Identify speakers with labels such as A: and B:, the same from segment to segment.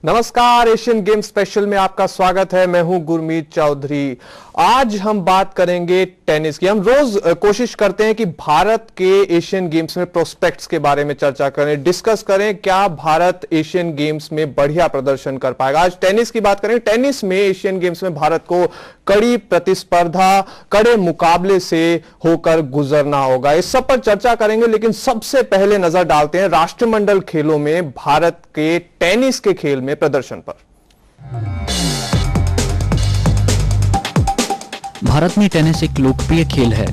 A: नमस्कार, Asian game special में आपका स्वागत है। मैं हूं गुरमीत चौधरी। आज हम बात करेंगे टेनिस की। हम रोज कोशिश करते हैं कि भारत के एशियन गेम्स में प्रोस्पेक्ट्स के बारे में चर्चा करें, डिस्कस करें क्या भारत एशियन गेम्स में बढ़िया प्रदर्शन कर पाएगा। आज टेनिस की बात करें। टेनिस में एशियन गेम्स में भारत को कड़ी प्रतिस्पर्धा, कड़े मुकाबले से होकर गुजरना होगा। इस सब पर चर्चा करेंगे, लेकिन सबसे पहले नजर डालते हैं राष्ट्रमंडल खेलों में भारत के टेनिस के खेल में प्रदर्शन पर।
B: भारत में टेनिस एक लोकप्रिय खेल है।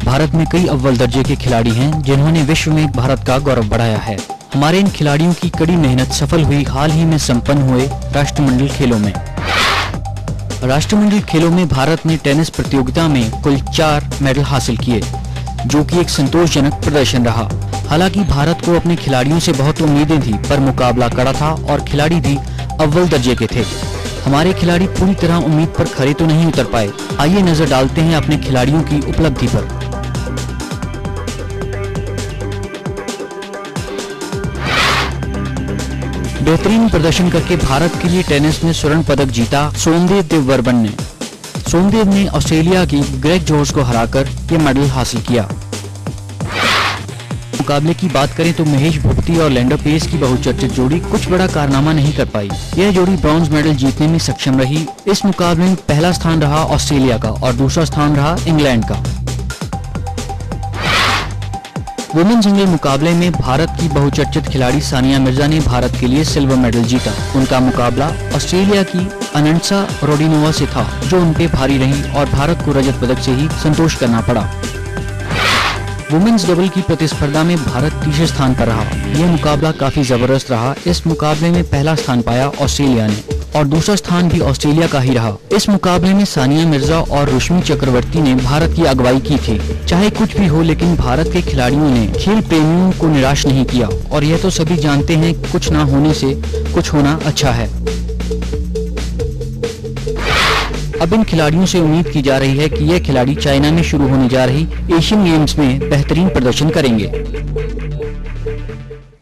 B: भारत में कई अव्वल दर्जे के खिलाड़ी हैं जिन्होंने विश्व में भारत का गौरव बढ़ाया है। हमारे इन खिलाड़ियों की कड़ी मेहनत सफल हुई हाल ही में संपन्न हुए राष्ट्रमंडल खेलों में। राष्ट्रमंडल खेलों में भारत ने टेनिस प्रतियोगिता में कुल 4 मेडल हासिल किए, जो कि एक संतोषजनक प्रदर्शन रहा। हालांकि भारत को अपने खिलाड़ियों से बहुत उम्मीदें थी, पर मुकाबला कड़ा था और खिलाड़ी भी अव्वल दर्जे के थे। हमारे खिलाड़ी पूरी तरह उम्मीद पर खरे तो नहीं उतर पाए। आइए नजर डालते हैं अपने खिलाड़ियों की उपलब्धि पर। बेहतरीन प्रदर्शन करके भारत के लिए टेनिस में स्वर्ण पदक जीता सोमदेव देववर्मन ने। सोमदेव ने ऑस्ट्रेलिया की ग्रेग जॉर्ज को हराकर यह मेडल हासिल किया। मुकाबले की बात करें तो महेश भूपति और लैंडर पेस की बहुचर्चित जोड़ी कुछ बड़ा कारनामा नहीं कर पाई। यह जोड़ी ब्रॉन्ज मेडल जीतने में सक्षम रही। इस मुकाबले में पहला स्थान रहा ऑस्ट्रेलिया का और दूसरा स्थान रहा इंग्लैंड का। वुमेन सिंगल मुकाबले में भारत की बहुचर्चित खिलाड़ी सानिया मिर्जा ने भारत के लिए सिल्वर मेडल जीता। उनका मुकाबला ऑस्ट्रेलिया की अनंसा रोडिनोवा से था, जो उनपे भारी रही और भारत को रजत पदक से ही संतोष करना पड़ा। वुमेन्स डबल की प्रतिस्पर्धा में भारत तीसरे स्थान पर रहा। यह मुकाबला काफी जबरदस्त रहा। इस मुकाबले में पहला स्थान पाया ऑस्ट्रेलिया ने और दूसरा स्थान भी ऑस्ट्रेलिया का ही रहा। इस मुकाबले में सानिया मिर्जा और रुश्मी चक्रवर्ती ने भारत की अगुवाई की थी। चाहे कुछ भी हो, लेकिन भारत के खिलाड़ियों ने खेल प्रेमियों को निराश नहीं किया और यह तो सभी जानते हैं, कुछ ना होने से कुछ होना अच्छा है। अब इन खिलाड़ियों से उम्मीद की जा रही है कि ये खिलाड़ी चाइना में शुरू होने जा रही एशियन गेम्स में बेहतरीन प्रदर्शन करेंगे।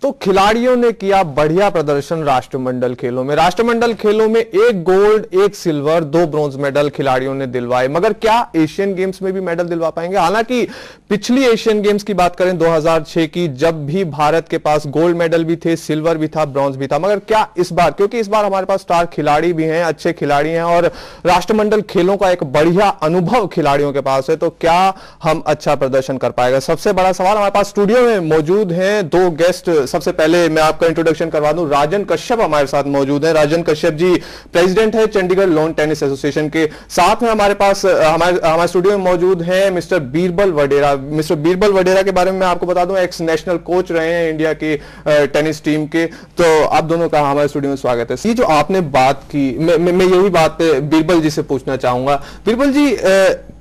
A: तो खिलाड़ियों ने किया बढ़िया प्रदर्शन राष्ट्रमंडल खेलों में। राष्ट्रमंडल खेलों में 1 गोल्ड, 1 सिल्वर, 2 ब्रॉन्ज मेडल खिलाड़ियों ने दिलवाए। मगर क्या एशियन गेम्स में भी मेडल दिलवा पाएंगे? हालांकि पिछली एशियन गेम्स की बात करें 2006 की, जब भी भारत के पास गोल्ड मेडल भी थे, सिल्वर भी था, ब्रॉन्ज भी था। मगर क्या इस बार, क्योंकि इस बार हमारे पास स्टार खिलाड़ी भी हैं, अच्छे खिलाड़ी हैं और राष्ट्रमंडल खेलों का एक बढ़िया अनुभव खिलाड़ियों के पास है, तो क्या हम अच्छा प्रदर्शन कर पाएगा? सबसे बड़ा सवाल। हमारे पास स्टूडियो में मौजूद हैं 2 गेस्ट। सबसे पहले मैं आपका इंट्रोडक्शन करवा दूं, राजन कश्यप हमारे साथ मौजूद हैं। राजन कश्यप जी प्रेसिडेंट है चंडीगढ़ लॉन टेनिस एसोसिएशन के। साथ में हमारे पास हमारे स्टूडियो में मौजूद हैं मिस्टर बीरबल वडेरा। मिस्टर बीरबल वडेरा के बारे में मैं आपको बता दूं, एक्स नेशनल कोच रहे हैं इंडिया की टेनिस टीम के। तो आप दोनों का हमारे स्टूडियो में स्वागत है। ये जो आपने बात की, मैं यही बात पे बीरबल जी से पूछना चाहूंगा। बीरबल जी,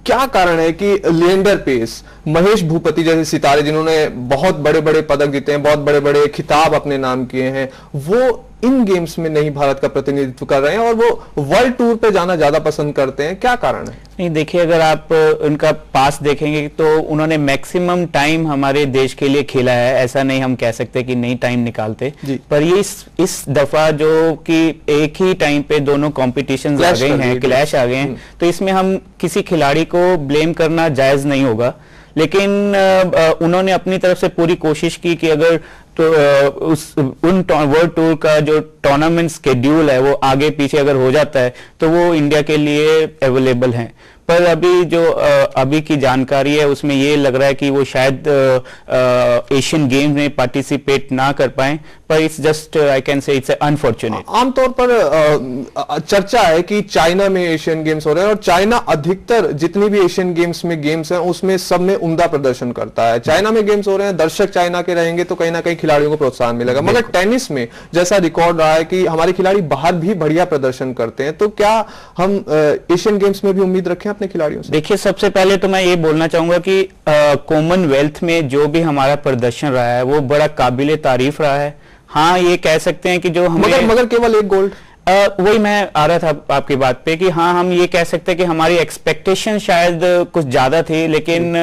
A: क्या कारण है कि लिएंडर पेस, महेश भूपति जैसे सितारे जिन्होंने बहुत बड़े बड़े पदक जीते हैं, बहुत बड़े बड़े खिताब अपने नाम किए हैं, वो इन गेम्स में नहीं भारत का प्रतिनिधित्व कर रहे हैं और वो वर्ल्ड टूर पे जाना ज्यादा पसंद करते हैं? क्या कारण है?
C: नहीं, देखिए, अगर आप उनका पास देखेंगे तो उन्होंने मैक्सिमम टाइम हमारे देश के लिए खेला है। ऐसा नहीं हम कह सकते कि नहीं टाइम निकालते, पर ये इस दफा जो कि एक ही टाइम पे दोनों कॉम्पिटिशन्स आ गए हैं, क्लैश आ गए हैं, तो इसमें हम किसी खिलाड़ी को ब्लेम करना जायज नहीं होगा। लेकिन उन्होंने अपनी तरफ से पूरी कोशिश की कि अगर तो उन वर्ल्ड टूर का जो टूर्नामेंट स्केड्यूल है वो आगे पीछे अगर हो जाता है तो वो इंडिया के लिए अवेलेबल हैं। पर अभी जो अभी की जानकारी है उसमें ये लग रहा है कि वो शायद एशियन गेम्स में पार्टिसिपेट ना कर पाए, पर it's just I can say it's unfortunate.
A: आमतौर पर चर्चा है कि चाइना में एशियन गेम्स हो रहे हैं और चाइना अधिकतर जितनी भी एशियन गेम्स हैं उसमें सब में उम्दा प्रदर्शन करता है। चाइना में गेम्स हो रहे हैं, दर्शक चाइना के रहेंगे तो कहीं ना कहीं खिलाड़ियों को प्रोत्साहन मिलेगा। मगर टेनिस में जैसा रिकॉर्ड रहा है कि हमारे खिलाड़ी बाहर भी बढ़िया प्रदर्शन करते हैं, तो क्या हम एशियन गेम्स में भी उम्मीद रखें अपने खिलाड़ियों से?
C: देखिए, सबसे पहले तो मैं ये बोलना चाहूंगा कि कॉमनवेल्थ में जो भी हमारा प्रदर्शन रहा है वो बड़ा काबिले तारीफ रहा है। हाँ, ये कह सकते हैं कि जो हमें
A: मगर केवल 1 गोल्ड
C: वही मैं आ रहा था आपकी बात पे कि हाँ, हम ये कह सकते हैं कि हमारी एक्सपेक्टेशन शायद कुछ ज्यादा थी, लेकिन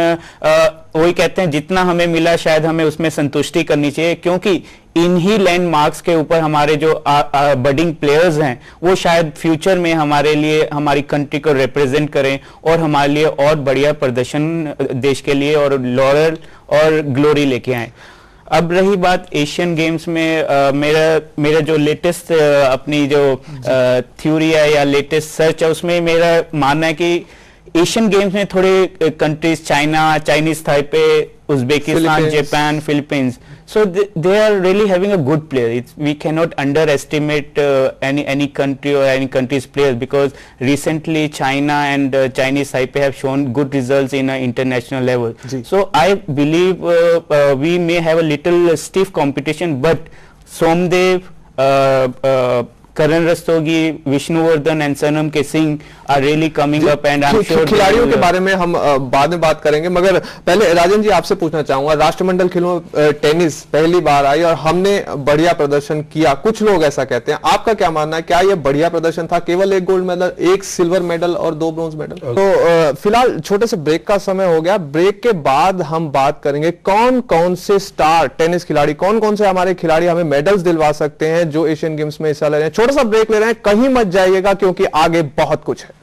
C: वही कहते हैं जितना हमें मिला शायद हमें उसमें संतुष्टि करनी चाहिए, क्योंकि इन्हीं लैंडमार्क्स के ऊपर हमारे जो बडिंग प्लेयर्स हैं वो शायद फ्यूचर में हमारे लिए, हमारी कंट्री को रिप्रेजेंट करें और हमारे लिए और बढ़िया प्रदर्शन देश के लिए और लॉरल और ग्लोरी लेके आए। अब रही बात एशियन गेम्स में, मेरा जो लेटेस्ट अपनी जो थ्योरी है या लेटेस्ट सर्च है, उसमें मेरा मानना है कि एशियन गेम्स में थोड़े countries, China, Chinese Taipei, Uzbekistan, Japan, Philippines, so they are really having a good player. We cannot underestimate any country or any country's players, because recently China and Chinese Taipei have shown good results in an international level. So I believe we may have a little stiff competition, but Somdev, Karan Rastogi, Vishnuvardhan and Sanam K Singh are really coming up, and I'm sure
A: खिलाड़ियों के बारे में हम बाद में बात करेंगे, मगर पहले राजन जी आपसे पूछना चाहूंगा, राष्ट्रमंडल खेलों में टेनिस पहली बार आई और हमने बढ़िया प्रदर्शन किया, कुछ लोग ऐसा कहते हैं, आपका क्या मानना है, क्या यह बढ़िया प्रदर्शन था? केवल 1 गोल्ड मेडल, 1 सिल्वर मेडल और 2 ब्रॉन्ज मेडल। तो फिलहाल छोटे से ब्रेक का समय हो गया, ब्रेक के बाद हम बात करेंगे कौन कौन से स्टार टेनिस खिलाड़ी, कौन कौन से हमारे खिलाड़ी हमें मेडल्स दिलवा सकते हैं जो एशियन गेम्स में हिस्सा ले रहे हैं। छोटा सा ब्रेक ले रहे हैं, कहीं मत जाइएगा क्योंकि आगे बहुत कुछ है।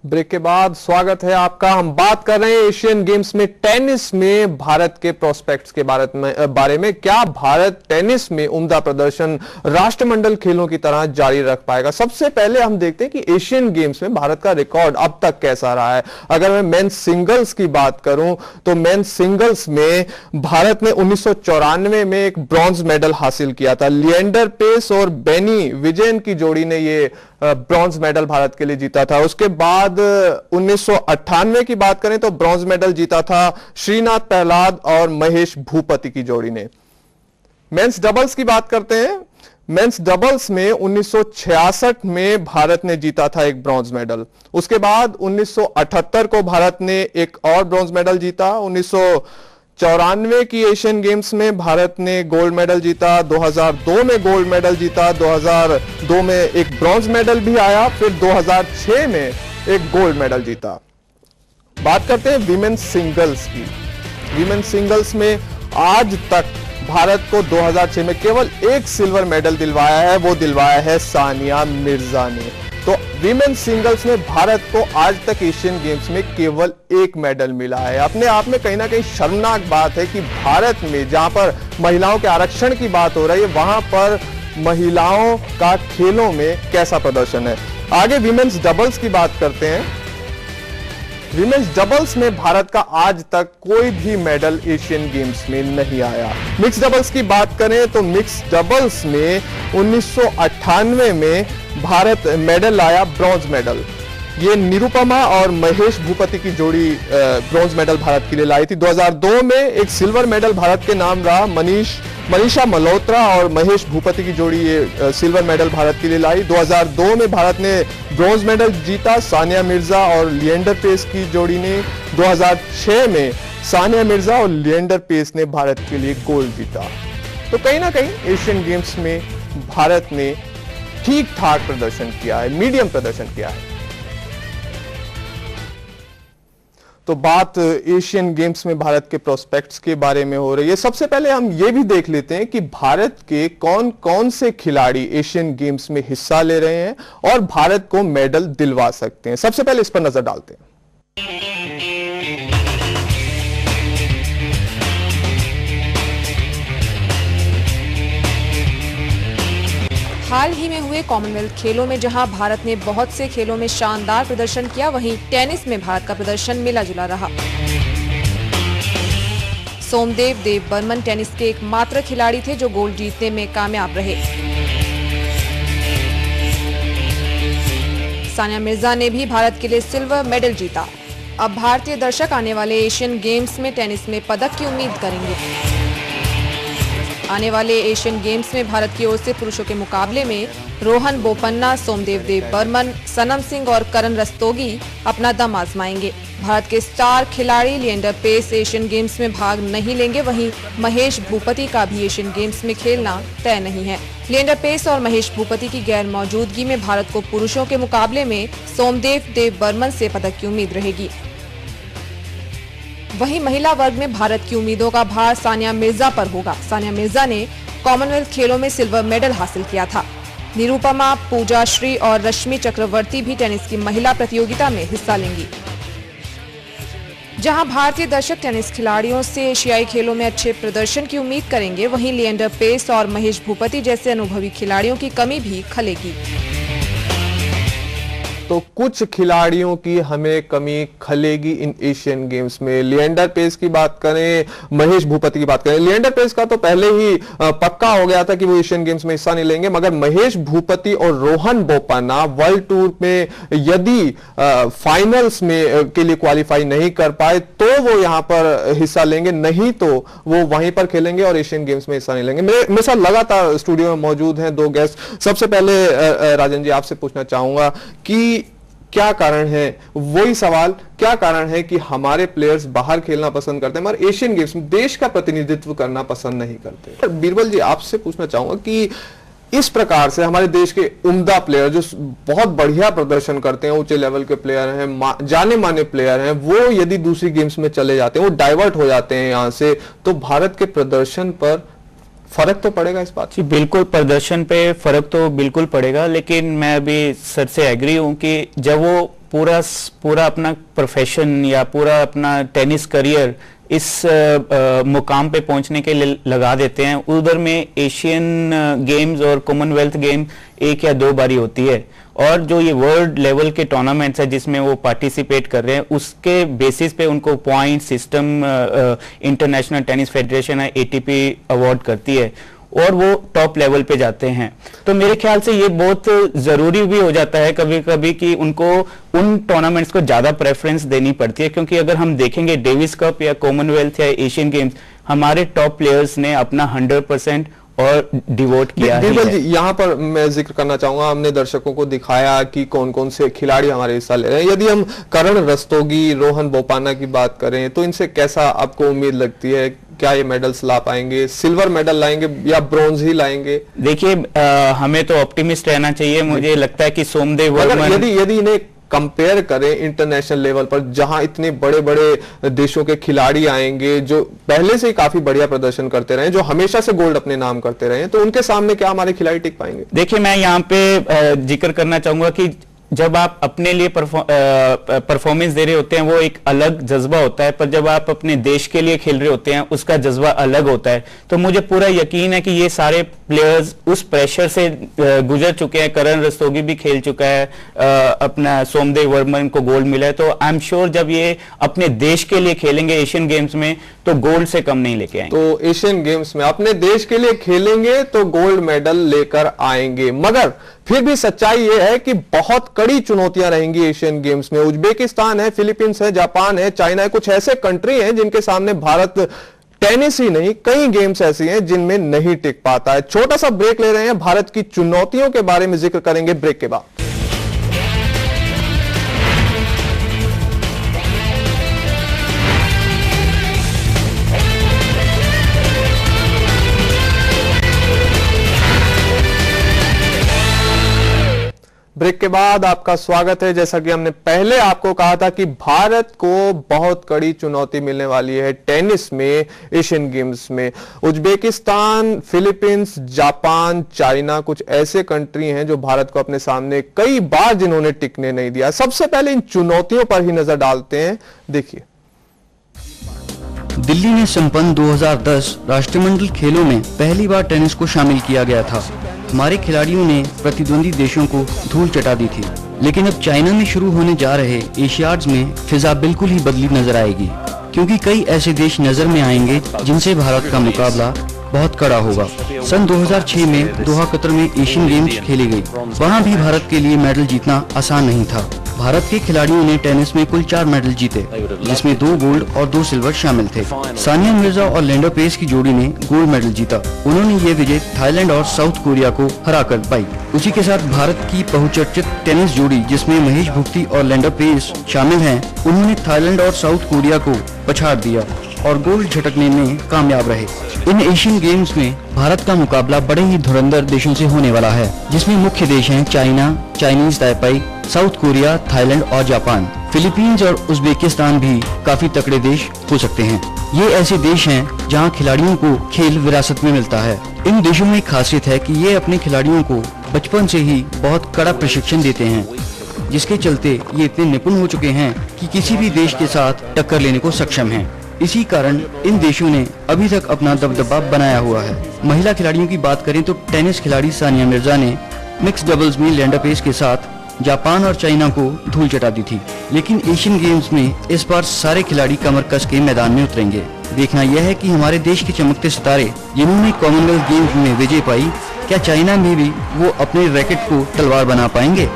A: ब्रेक के बाद स्वागत है आपका। हम बात कर रहे हैं एशियन गेम्स में टेनिस में भारत के प्रोस्पेक्ट्स के बारे में। क्या भारत टेनिस में उम्दा प्रदर्शन राष्ट्रमंडल खेलों की तरह जारी रख पाएगा? सबसे पहले हम देखते हैं कि एशियन गेम्स में भारत का रिकॉर्ड अब तक कैसा रहा है। अगर मैं मेंस सिंगल्स की बात करूं तो मेंस सिंगल्स में भारत ने 1994 में एक ब्रॉन्ज मेडल हासिल किया था। लिएंडर पेस और बेनी विजयन की जोड़ी ने ये ब्रॉन्ज मेडल भारत के लिए जीता था। उसके बाद 1998 की बात करें तो ब्रॉन्ज मेडल जीता था श्रीनाथ प्रहलाद और महेश भूपति की जोड़ी ने। मेंस डबल्स की बात करते हैं। मेंस डबल्स में 1966 में भारत ने जीता था एक ब्रॉन्ज मेडल। उसके बाद 1978 को भारत ने एक और ब्रॉन्ज मेडल जीता। 1994 की एशियन गेम्स में भारत ने गोल्ड मेडल जीता। 2002 में गोल्ड मेडल जीता। 2002 में एक ब्रॉन्ज मेडल भी आया। फिर 2006 में एक गोल्ड मेडल जीता। बात करते हैं वीमेन सिंगल्स की। वीमेन सिंगल्स में आज तक भारत को 2006 में केवल एक सिल्वर मेडल दिलवाया है, वो दिलवाया है सानिया मिर्जा ने। तो वीमेन सिंगल्स में भारत को आज तक एशियन गेम्स में केवल एक मेडल मिला है। अपने आप में कहीं ना कहीं शर्मनाक बात है कि भारत में जहां पर महिलाओं के आरक्षण की बात हो रही है, वहां पर महिलाओं का खेलों में कैसा प्रदर्शन है। आगे वीमेन्स डबल्स की बात करते हैं। वीमेन्स डबल्स में भारत का आज तक कोई भी मेडल एशियन गेम्स में नहीं आया। मिक्स डबल्स की बात करें तो मिक्स डबल्स में 1998 में भारत मेडल लाया, ब्रॉन्ज मेडल। ये निरुपमा और महेश भूपति की जोड़ी ब्रॉन्ज मेडल भारत के लिए लाई थी। 2002 में एक सिल्वर मेडल भारत के नाम रहा। मनीषा मल्होत्रा और महेश भूपति की जोड़ी ये सिल्वर मेडल भारत के लिए लाई। 2002 में भारत ने ब्रॉन्ज मेडल जीता, सानिया मिर्जा और लिएंडर पेस की जोड़ी ने। 2006 में सानिया मिर्जा और लिएंडर पेस ने भारत के लिए गोल्ड जीता। तो कहीं ना कहीं एशियन गेम्स में भारत ने ठीक ठाक प्रदर्शन किया है, मीडियम प्रदर्शन किया है। तो बात एशियन गेम्स में भारत के प्रोस्पेक्ट्स के बारे में हो रही है। सबसे पहले हम ये भी देख लेते हैं कि भारत के कौन कौन से खिलाड़ी एशियन गेम्स में हिस्सा ले रहे हैं और भारत को मेडल दिलवा सकते हैं। सबसे पहले इस पर नजर डालते हैं।
D: हाल ही में हुए कॉमनवेल्थ खेलों में जहां भारत ने बहुत से खेलों में शानदार प्रदर्शन किया, वहीं टेनिस में भारत का प्रदर्शन मिला जुला रहा। सोमदेव देव बर्मन टेनिस के एकमात्र खिलाड़ी थे जो गोल्ड जीतने में कामयाब रहे। सानिया मिर्जा ने भी भारत के लिए सिल्वर मेडल जीता। अब भारतीय दर्शक आने वाले एशियन गेम्स में टेनिस में पदक की उम्मीद करेंगे। आने वाले एशियन गेम्स में भारत की ओर से पुरुषों के मुकाबले में रोहन बोपन्ना, सोमदेव देवबर्मन, सनम सिंह और करण रस्तोगी अपना दम आजमाएंगे। भारत के स्टार खिलाड़ी लिएंडर पेस एशियन गेम्स में भाग नहीं लेंगे, वहीं महेश भूपति का भी एशियन गेम्स में खेलना तय नहीं है। लिएंडर पेस और महेश भूपति की गैर मौजूदगी में भारत को पुरुषों के मुकाबले में सोमदेव देवबर्मन से पदक की उम्मीद रहेगी। वहीं महिला वर्ग में भारत की उम्मीदों का भार सानिया मिर्जा पर होगा। सानिया मिर्जा ने कॉमनवेल्थ खेलों में सिल्वर मेडल हासिल किया था। निरुपमा, पूजा श्री और रश्मि चक्रवर्ती भी टेनिस की महिला प्रतियोगिता में हिस्सा लेंगी। जहां भारतीय दर्शक टेनिस खिलाड़ियों से एशियाई खेलों में अच्छे प्रदर्शन की उम्मीद करेंगे, वहीं लिएंडर पेस और महेश भूपति जैसे अनुभवी खिलाड़ियों की कमी भी खलेगी।
A: तो कुछ खिलाड़ियों की हमें कमी खलेगी इन एशियन गेम्स में। लिएंडर पेस की बात करें, महेश भूपति की बात करें, लिएंडर पेस का तो पहले ही पक्का हो गया था कि वो एशियन गेम्स में हिस्सा नहीं लेंगे, मगर महेश भूपति और रोहन बोपन्ना वर्ल्ड टूर में यदि फाइनल्स में के लिए क्वालिफाई नहीं कर पाए तो वो यहां पर हिस्सा लेंगे, नहीं तो वो वहीं पर खेलेंगे और एशियन गेम्स में हिस्सा नहीं लेंगे। मेरे साथ लगातार स्टूडियो में मौजूद हैं दो गेस्ट। सबसे पहले राजन जी, आपसे पूछना चाहूंगा कि क्या कारण है, वही सवाल, क्या कारण है कि हमारे प्लेयर्स बाहर खेलना पसंद करते हैं मगर एशियन गेम्स में देश का प्रतिनिधित्व करना पसंद नहीं करते? बीरबल जी, आपसे पूछना चाहूंगा कि इस प्रकार से हमारे देश के उम्दा प्लेयर जो बहुत बढ़िया प्रदर्शन करते हैं, ऊंचे लेवल के प्लेयर हैं, जाने माने प्लेयर हैं, वो यदि दूसरी गेम्स में चले जाते हैं, वो डाइवर्ट हो जाते हैं यहां से, तो भारत के प्रदर्शन पर फर्क तो पड़ेगा इस बात?
C: जी बिल्कुल, प्रदर्शन पे फर्क तो बिल्कुल पड़ेगा, लेकिन मैं अभी सर से एग्री हूं कि जब वो पूरा अपना प्रोफेशन या पूरा अपना टेनिस करियर इस मुकाम पे पहुंचने के लिए लगा देते हैं, उधर में एशियन गेम्स और कॉमनवेल्थ गेम एक या दो बारी होती है, और जो ये वर्ल्ड लेवल के टूर्नामेंट्स है जिसमें वो पार्टिसिपेट कर रहे हैं, उसके बेसिस पे उनको point system international tennis federation है एटीपी अवार्ड करती है और वो टॉप लेवल पे जाते हैं। तो मेरे ख्याल से ये बहुत जरूरी भी हो जाता है कभी कभी कि उनको उन टूर्नामेंट्स को ज्यादा प्रेफरेंस देनी पड़ती है, क्योंकि अगर हम देखेंगे डेविस कप या कॉमनवेल्थ या एशियन गेम्स, हमारे टॉप प्लेयर्स ने अपना 100% और डिवोट किया है।
A: बीरबल जी, यहाँ पर मैं जिक्र करना चाहूंगा, हमने दर्शकों को दिखाया कि कौन कौन से खिलाड़ी हमारे हिस्सा ले रहे हैं। यदि हम करण रस्तोगी, रोहन बोपन्ना की बात करें तो इनसे कैसा आपको उम्मीद लगती है? क्या ये मेडल्स ला पाएंगे? सिल्वर मेडल लाएंगे या ब्रॉन्ज ही लाएंगे?
C: देखिए, हमें तो ऑप्टिमिस्ट रहना चाहिए। मुझे लगता है कि सोमदेव वर्मन,
A: यदि इन्हें कंपेयर करें इंटरनेशनल लेवल पर, जहां इतने बड़े बड़े देशों के खिलाड़ी आएंगे जो पहले से ही काफी बढ़िया प्रदर्शन करते रहे, जो हमेशा से गोल्ड अपने नाम करते रहे, तो उनके सामने क्या हमारे खिलाड़ी टिक पाएंगे?
C: देखिए, मैं यहाँ पे जिक्र करना चाहूंगा कि जब आप अपने लिए परफॉर्मेंस दे रहे होते हैं वो एक अलग जज्बा होता है, पर जब आप अपने देश के लिए खेल रहे होते हैं उसका जज्बा अलग होता है। तो मुझे पूरा यकीन है कि ये सारे प्लेयर्स उस प्रेशर से गुजर चुके हैं। करण रस्तोगी भी खेल चुका है, अपना सोमदेव वर्मन को गोल्ड मिला है, तो आई एम श्योर जब ये अपने देश के लिए खेलेंगे एशियन गेम्स में तो गोल्ड से कम नहीं लेके आएंगे।
A: तो एशियन गेम्स में अपने देश के लिए खेलेंगे तो गोल्ड मेडल लेकर आएंगे, मगर फिर भी सच्चाई यह है कि बहुत कड़ी चुनौतियां रहेंगी एशियन गेम्स में। उज्बेकिस्तान है, फिलीपींस है, जापान है, चाइना है, कुछ ऐसे कंट्री हैं जिनके सामने भारत टेनिस ही नहीं कई गेम्स ऐसी हैं जिनमें नहीं टिक पाता है। छोटा सा ब्रेक ले रहे हैं, भारत की चुनौतियों के बारे में जिक्र करेंगे ब्रेक के बाद। ब्रेक के बाद आपका स्वागत है। जैसा कि हमने पहले आपको कहा था कि भारत को बहुत कड़ी चुनौती मिलने वाली है टेनिस में एशियन गेम्स में। उज्बेकिस्तान, फिलीपींस, जापान, चाइना कुछ ऐसे कंट्री हैं जो भारत को अपने सामने कई बार जिन्होंने टिकने नहीं दिया। सबसे पहले इन चुनौतियों पर ही नजर डालते हैं, देखिए।
B: दिल्ली में संपन्न 2010 राष्ट्रमंडल खेलों में पहली बार टेनिस को शामिल किया गया था। हमारे खिलाड़ियों ने प्रतिद्वंदी देशों को धूल चटा दी थी, लेकिन अब चाइना में शुरू होने जा रहे एशियाड्स में फिजा बिल्कुल ही बदली नजर आएगी, क्योंकि कई ऐसे देश नजर में आएंगे जिनसे भारत का मुकाबला बहुत कड़ा होगा। सन 2006 में दोहा कतर में एशियन गेम्स खेली गई, वहां भी भारत के लिए मेडल जीतना आसान नहीं था। भारत के खिलाड़ियों ने टेनिस में कुल 4 मेडल जीते, जिसमें 2 गोल्ड और 2 सिल्वर शामिल थे। सानिया मिर्जा और लिएंडर पेस की जोड़ी ने गोल्ड मेडल जीता। उन्होंने ये विजय थाईलैंड और साउथ कोरिया को हराकर पाई। उसी के साथ भारत की बहुचर्चित टेनिस जोड़ी, जिसमें महेश भूपति और लिएंडर पेस शामिल हैं, उन्होंने थाईलैंड और साउथ कोरिया को पछाड़ दिया और गोल्ड झटकने में कामयाब रहे। इन एशियन गेम्स में भारत का मुकाबला बड़े ही धुरंधर देशों से होने वाला है, जिसमें मुख्य देश हैं China, Chinese ताइपाई, south Korea, Thailand और जापान। फिलीपींस और उज्बेकिस्तान भी काफी तगड़े देश हो सकते हैं। ये ऐसे देश हैं जहां खिलाड़ियों को खेल विरासत में मिलता है। इन देशों में एक खासियत है कि ये अपने खिलाड़ियों को बचपन से ही बहुत कड़ा प्रशिक्षण देते हैं, जिसके चलते ये इतने निपुण हो चुके हैं कि किसी भी देश के साथ टक्कर लेने को सक्षम हैं। इसी कारण इन देशों ने अभी तक अपना दबदबा बनाया हुआ है। महिला खिलाड़ियों की बात करें तो टेनिस खिलाड़ी सानिया मिर्जा ने मिक्स डबल्स में लिएंडर पेस के साथ जापान और चाइना को धूल चटा दी थी। लेकिन एशियन गेम्स में इस बार सारे खिलाड़ी कमर कस के मैदान में उतरेंगे। देखना यह है कि हमारे देश के चमकते सितारे जिन्होंने कॉमनवेल्थ गेम्स में विजय पाई, क्या चाइना में भी वो अपने रैकेट को तलवार बना पाएंगे।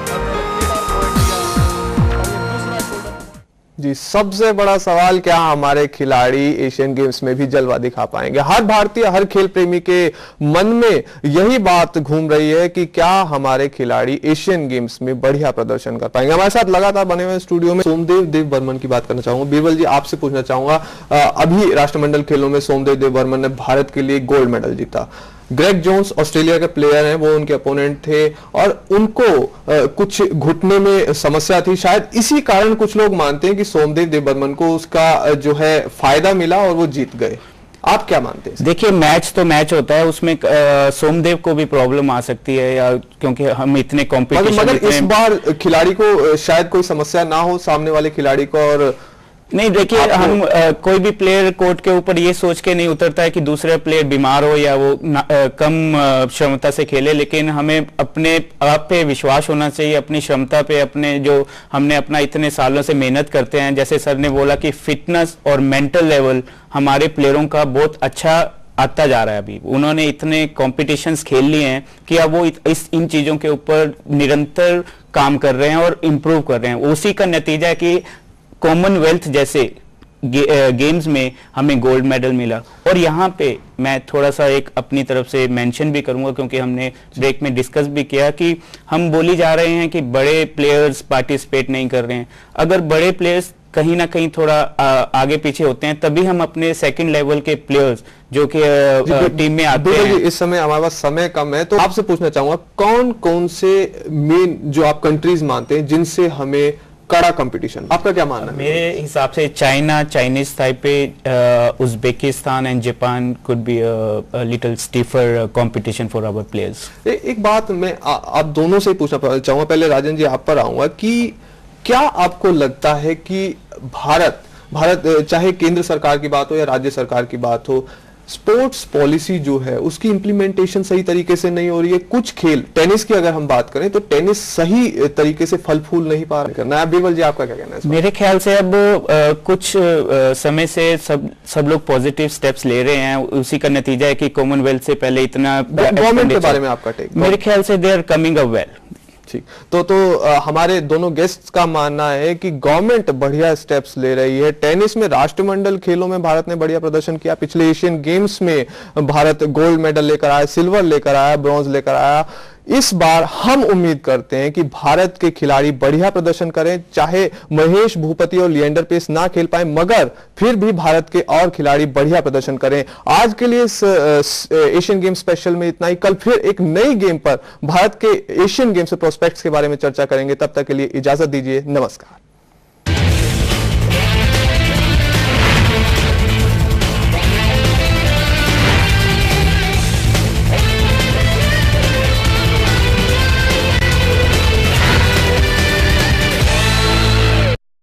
A: जी, सबसे बड़ा सवाल, क्या हमारे खिलाड़ी एशियन गेम्स में भी जलवा दिखा पाएंगे। हर भारतीय, हर खेल प्रेमी के मन में यही बात घूम रही है कि क्या हमारे खिलाड़ी एशियन गेम्स में बढ़िया प्रदर्शन कर पाएंगे। हमारे साथ लगातार बने हुए स्टूडियो में सोमदेव देव बर्मन की बात करना चाहूंगा। बीरबल जी, आपसे पूछना चाहूंगा, अभी राष्ट्रमंडल खेलों में सोमदेव देव बर्मन ने भारत के लिए गोल्ड मेडल जीता। ग्रेग जोन्स ऑस्ट्रेलिया के प्लेयर हैं, वो उनके अपोनेंट थे और उनको कुछ घुटने में समस्या थी। शायद इसी कारण कुछ लोग मानते हैं कि सोमदेव देव बर्मन को उसका जो है फायदा मिला और वो जीत गए। आप क्या मानते हैं?
C: देखिए, मैच तो मैच होता है, उसमें सोमदेव को भी प्रॉब्लम आ सकती है, या क्योंकि हम इतने कॉम्पिटिशन
A: मगर इस बार खिलाड़ी को शायद कोई समस्या ना हो, सामने वाले खिलाड़ी को। और
C: नहीं, देखिए, हम कोई भी प्लेयर कोर्ट के ऊपर ये सोच के नहीं उतरता है कि दूसरा प्लेयर बीमार हो या वो कम क्षमता से खेले, लेकिन हमें अपने आप पे विश्वास होना चाहिए, अपनी क्षमता पे, अपने जो हमने अपना इतने सालों से मेहनत करते हैं। जैसे सर ने बोला कि फिटनेस और मेंटल लेवल हमारे प्लेयरों का बहुत अच्छा आता जा रहा है। अभी उन्होंने इतने कॉम्पिटिशन्स खेल लिए हैं कि अब वो इन चीजों के ऊपर निरंतर काम कर रहे हैं और इम्प्रूव कर रहे हैं। उसी का नतीजा है कि कॉमनवेल्थ जैसे गेम्स में हमें गोल्ड मेडल मिला। और यहाँ पे मैं थोड़ा सा एक अपनी तरफ से मेंशन भी करूंगा, क्योंकि हमने ब्रेक में डिस्कस भी किया कि हम बोली जा रहे हैं कि बड़े प्लेयर्स पार्टिसिपेट नहीं कर रहे हैं। अगर बड़े प्लेयर्स कहीं ना कहीं थोड़ा आगे पीछे होते हैं, तभी हम अपने सेकंड लेवल के प्लेयर्स जो कि टीम में आते हैं।
A: इस समय हमारे पास समय कम है, तो आपसे पूछना चाहूंगा, कौन कौन से मेन जो आप कंट्रीज मानते हैं जिनसे हमें कड़ा कंपटीशन, आपका क्या मानना है?
C: मेरे हिसाब से China, Chinese Taipei, Uzbekistan and Japan could be a little stiffer competition for our players.
A: एक बात मैं आप दोनों से पूछना चाहूंगा, पहले राजन जी आप पर आऊंगा कि क्या आपको लगता है कि भारत चाहे केंद्र सरकार की बात हो या राज्य सरकार की बात हो, स्पोर्ट्स पॉलिसी जो है उसकी इंप्लीमेंटेशन सही तरीके से नहीं हो रही है। कुछ खेल, टेनिस की अगर हम बात करें तो टेनिस सही तरीके से फल फूल नहीं पा रहे करना है। बीरबल जी, आपका क्या कहना है?
C: मेरे ख्याल से अब कुछ समय से सब लोग पॉजिटिव स्टेप्स ले रहे हैं। उसी का नतीजा है कि कॉमनवेल्थ से पहले इतना
A: गवर्नमेंट के बारे में आपका टेक?
C: मेरे ख्याल से they are coming up well.
A: ठीक, तो हमारे दोनों गेस्ट्स का मानना है कि गवर्नमेंट बढ़िया स्टेप्स ले रही है। टेनिस में राष्ट्रमंडल खेलों में भारत ने बढ़िया प्रदर्शन किया। पिछले एशियन गेम्स में भारत गोल्ड मेडल लेकर आया, सिल्वर लेकर आया, ब्रॉन्ज लेकर आया। इस बार हम उम्मीद करते हैं कि भारत के खिलाड़ी बढ़िया प्रदर्शन करें, चाहे महेश भूपति और लिएंडर पेस ना खेल पाए, मगर फिर भी भारत के और खिलाड़ी बढ़िया प्रदर्शन करें। आज के लिए इस एशियन गेम स्पेशल में इतना ही। कल फिर एक नई गेम पर भारत के एशियन गेम्स प्रोस्पेक्ट्स के बारे में चर्चा करेंगे। तब तक के लिए इजाजत दीजिए, नमस्कार।